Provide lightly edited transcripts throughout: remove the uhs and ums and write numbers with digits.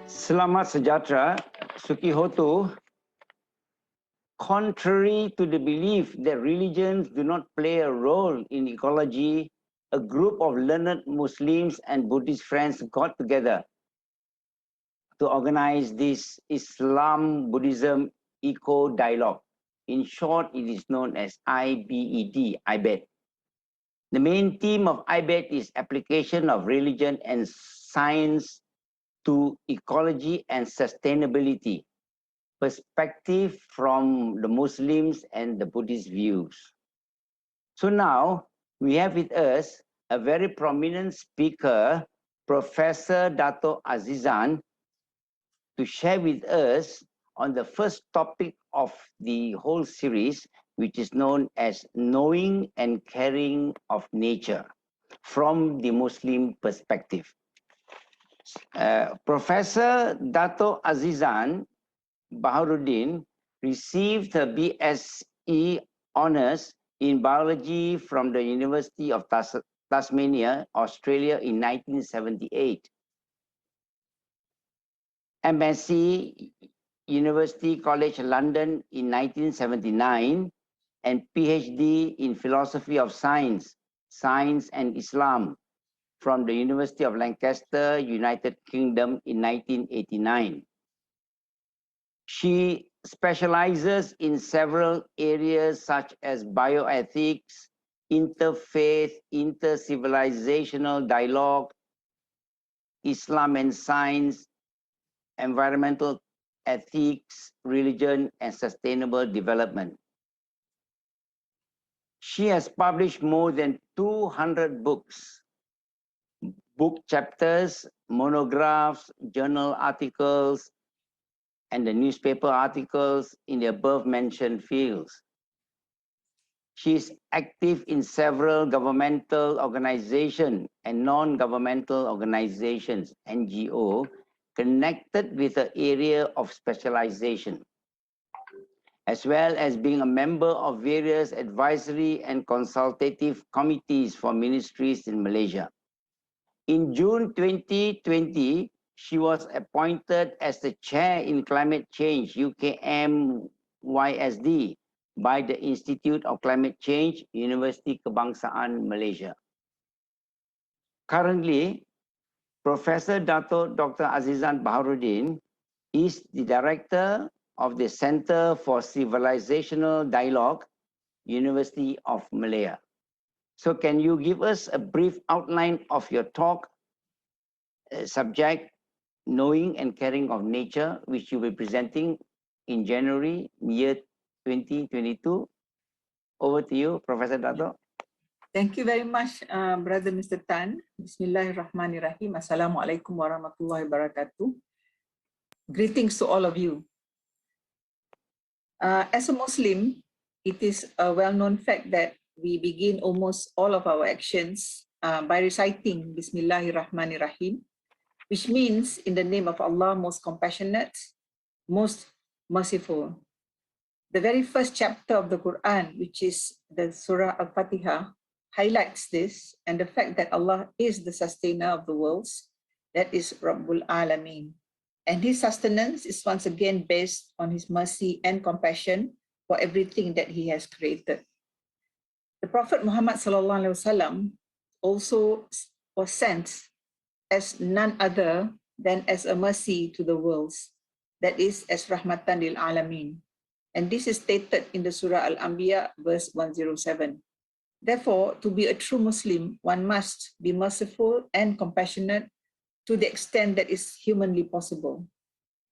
Selamat sejahtera, Sukihoto. Contrary to the belief that religions do not play a role in ecology, a group of learned Muslims and Buddhist friends got together to organize this Islam Buddhism Eco Dialogue. In short, it is known as IBED. The main theme of IBED is application of religion and science to ecology and sustainability, perspective from the Muslims and the Buddhist views. So now we have with us a very prominent speaker, Professor Datuk Azizan, to share with us on the first topic of the whole series, which is known as knowing and caring of nature from the Muslim perspective. Professor Datuk Azizan Baharudin received her BSc Honours in Biology from the University of Tasmania, Australia in 1978. MSc University College London in 1979 and PhD in Philosophy of Science, Science and Islam from the University of Lancaster, United Kingdom in 1989. She specializes in several areas such as bioethics, interfaith, intercivilizational dialogue, Islam and science, environmental ethics, religion, and sustainable development. She has published more than 200 books, book chapters, monographs, journal articles, and the newspaper articles in the above mentioned fields. She is active in several governmental organizations and non-governmental organizations, NGO, connected with the area of specialization, as well as being a member of various advisory and consultative committees for ministries in Malaysia. In June 2020, she was appointed as the chair in climate change, UKMYSD, by the Institute of Climate Change, University Kebangsaan Malaysia. Currently, Professor Datuk Dr. Azizan Baharudin is the director of the Center for Civilizational Dialogue, University of Malaya. So can you give us a brief outline of your talk, subject, knowing and caring of nature, which you will be presenting in January, year 2022. Over to you, Professor Dato. Thank you very much, Brother Mr. Tan. Bismillahirrahmanirrahim. Assalamualaikum warahmatullahi wabarakatuh. Greetings to all of you. As a Muslim, it is a well-known fact that we begin almost all of our actions by reciting Bismillahirrahmanirrahim, which means in the name of Allah, most compassionate, most merciful. The very first chapter of the Quran, which is the Surah Al-Fatiha, highlights this and the fact that Allah is the sustainer of the worlds, that is Rabbul Alameen. And his sustenance is once again based on his mercy and compassion for everything that he has created. The Prophet Muhammad SAW also was sent as none other than as a mercy to the worlds, that is as Rahmatan lil Alameen. And this is stated in the Surah Al-Anbiya, verse 107. Therefore, to be a true Muslim, one must be merciful and compassionate to the extent that is humanly possible.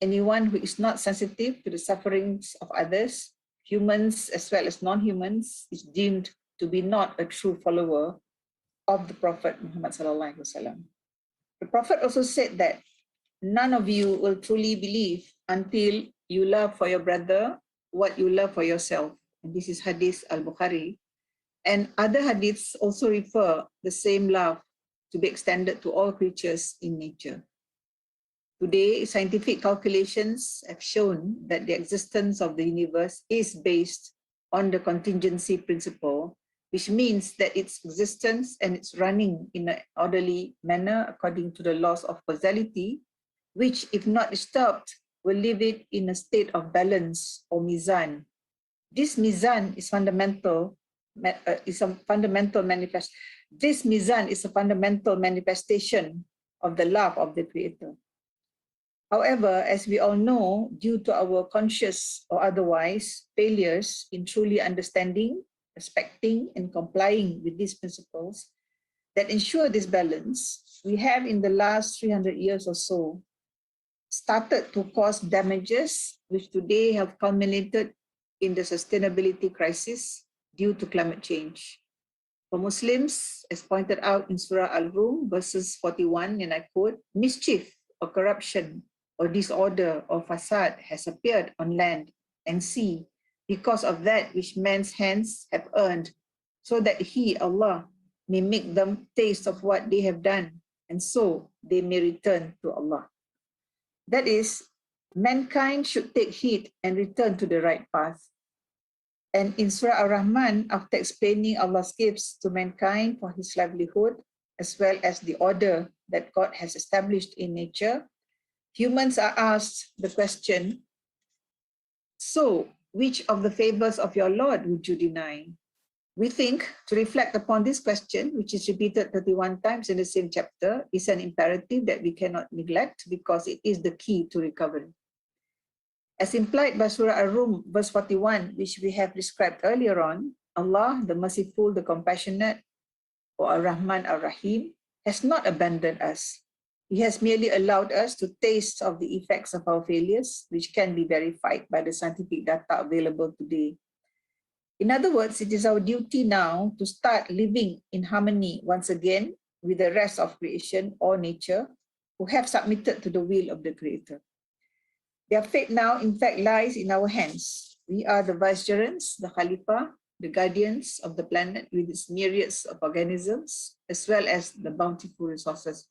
Anyone who is not sensitive to the sufferings of others, humans as well as non-humans, is deemed to be not a true follower of the Prophet Muhammad sallallahu alaihi wasallam. The Prophet also said that none of you will truly believe until you love for your brother what you love for yourself. And this is Hadith Al-Bukhari. And other hadiths also refer the same love to be extended to all creatures in nature. Today, scientific calculations have shown that the existence of the universe is based on the contingency principle, which means that its existence and its running in an orderly manner according to the laws of causality which, if not disturbed, will leave it in a state of balance or mizan. This mizan is fundamental. Is a fundamental manifest. This mizan is a fundamental manifestation of the love of the Creator. However, as we all know, due to our conscious or otherwise failures in truly understanding, respecting, and complying with these principles that ensure this balance, we have in the last 300 years or so started to cause damages which today have culminated in the sustainability crisis due to climate change. For Muslims, as pointed out in Surah Al-Rum, verses 41, and I quote, mischief or corruption or disorder or fasad has appeared on land and sea because of that which man's hands have earned, so that He, Allah, may make them taste of what they have done, and so they may return to Allah. That is, mankind should take heed and return to the right path. And in Surah Ar-Rahman, after explaining Allah's gifts to mankind for his livelihood, as well as the order that God has established in nature, humans are asked the question, so which of the favors of your Lord would you deny? We think to reflect upon this question, which is repeated 31 times in the same chapter, is an imperative that we cannot neglect because it is the key to recovery. As implied by Surah Ar-Rum, verse 41, which we have described earlier on, Allah, the Merciful, the Compassionate, or Ar-Rahman, Ar-Rahim, has not abandoned us. He has merely allowed us to taste of the effects of our failures, which can be verified by the scientific data available today. In other words, it is our duty now to start living in harmony once again with the rest of creation or nature who have submitted to the will of the Creator. Their fate now, in fact, lies in our hands. We are the vicegerents, the Khalifa, the guardians of the planet with its myriads of organisms, as well as the bountiful resources.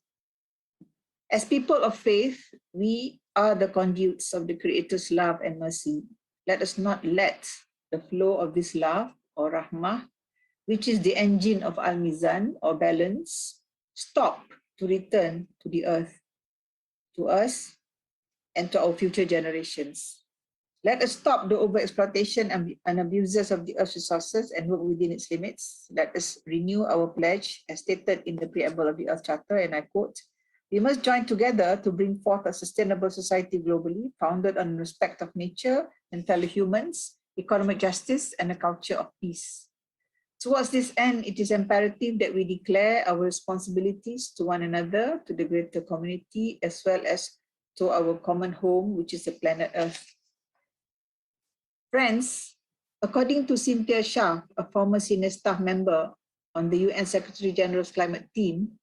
As people of faith, we are the conduits of the Creator's love and mercy. Let us not let the flow of this love, or rahmah, which is the engine of al-mizan, or balance, stop to return to the earth, to us, and to our future generations. Let us stop the overexploitation and abuses of the earth's resources and work within its limits. Let us renew our pledge as stated in the preamble of the Earth Charter, and I quote, we must join together to bring forth a sustainable society globally, founded on respect of nature and fellow humans, economic justice, and a culture of peace. Towards this end, it is imperative that we declare our responsibilities to one another, to the greater community, as well as to our common home, which is the planet Earth. Friends, according to Cynthia Shah, a former senior staff member on the UN Secretary General's climate team,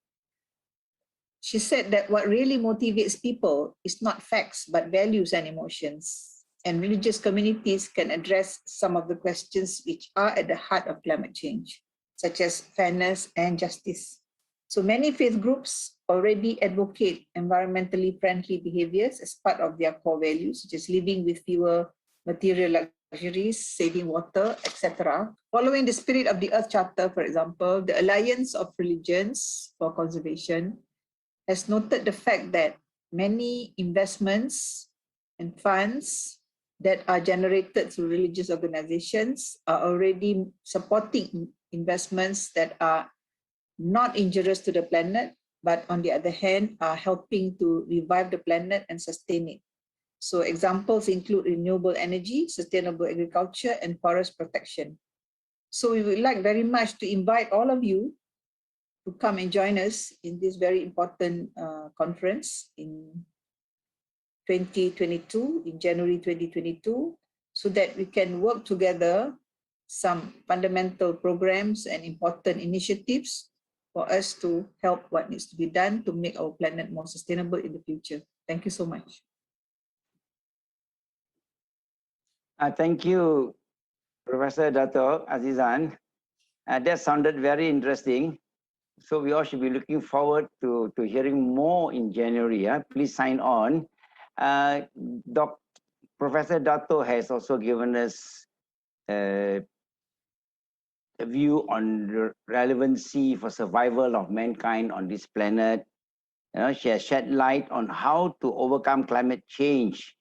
she said that what really motivates people is not facts, but values and emotions. And religious communities can address some of the questions which are at the heart of climate change, such as fairness and justice. So many faith groups already advocate environmentally friendly behaviors as part of their core values, such as living with fewer material luxuries, saving water, etc. Following the spirit of the Earth Charter, for example, the Alliance of Religions for Conservation has noted the fact that many investments and funds that are generated through religious organizations are already supporting investments that are not injurious to the planet, but on the other hand, are helping to revive the planet and sustain it. So examples include renewable energy, sustainable agriculture, and forest protection. So we would like very much to invite all of you to come and join us in this very important conference in 2022, in January 2022, so that we can work together some fundamental programs and important initiatives for us to help what needs to be done to make our planet more sustainable in the future. Thank you so much. Thank you, Professor Datuk Azizan. That sounded very interesting. So we all should be looking forward to hearing more in January. Please sign on. Professor Datuk has also given us a view on the relevancy for survival of mankind on this planet, She has shed light on how to overcome climate change,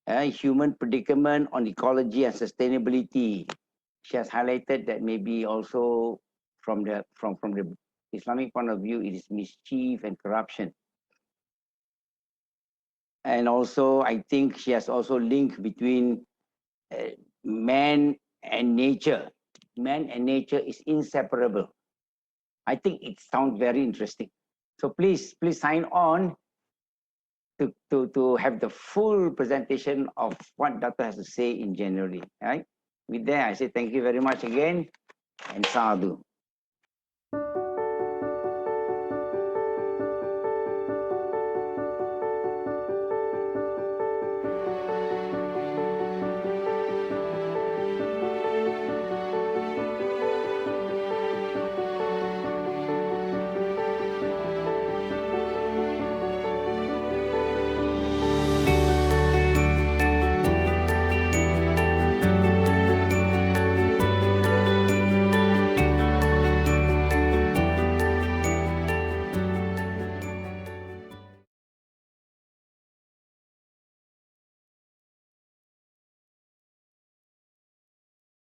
human predicament on ecology and sustainability. She has highlighted that maybe also from the Islamic point of view, it is mischief and corruption. And also, I think she has also linked between man and nature. Man and nature is inseparable. I think it sounds very interesting. So please sign on to have the full presentation of what Datuk has to say in January. Right? With that, I say thank you very much again and sadhu.